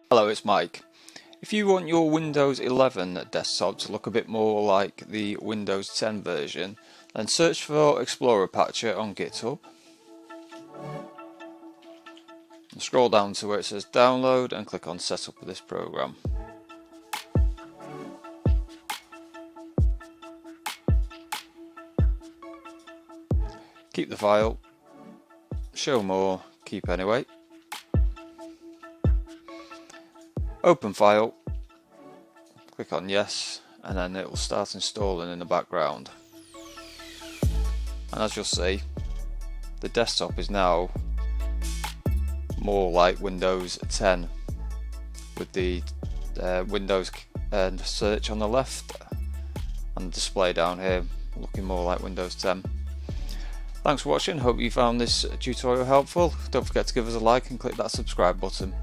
Hello, it's Mike. If you want your Windows 11 desktop to look a bit more like the Windows 10 version, then search for Explorer Patcher on GitHub. And scroll down to where it says download and click on setup of this program. Keep the file, show more, keep anyway. Open file, click on yes, and then it will start installing in the background. And as you'll see, the desktop is now more like Windows 10 with the Windows search on the left and the display down here looking more like Windows 10. Thanks for watching, hope you found this tutorial helpful. Don't forget to give us a like and click that subscribe button.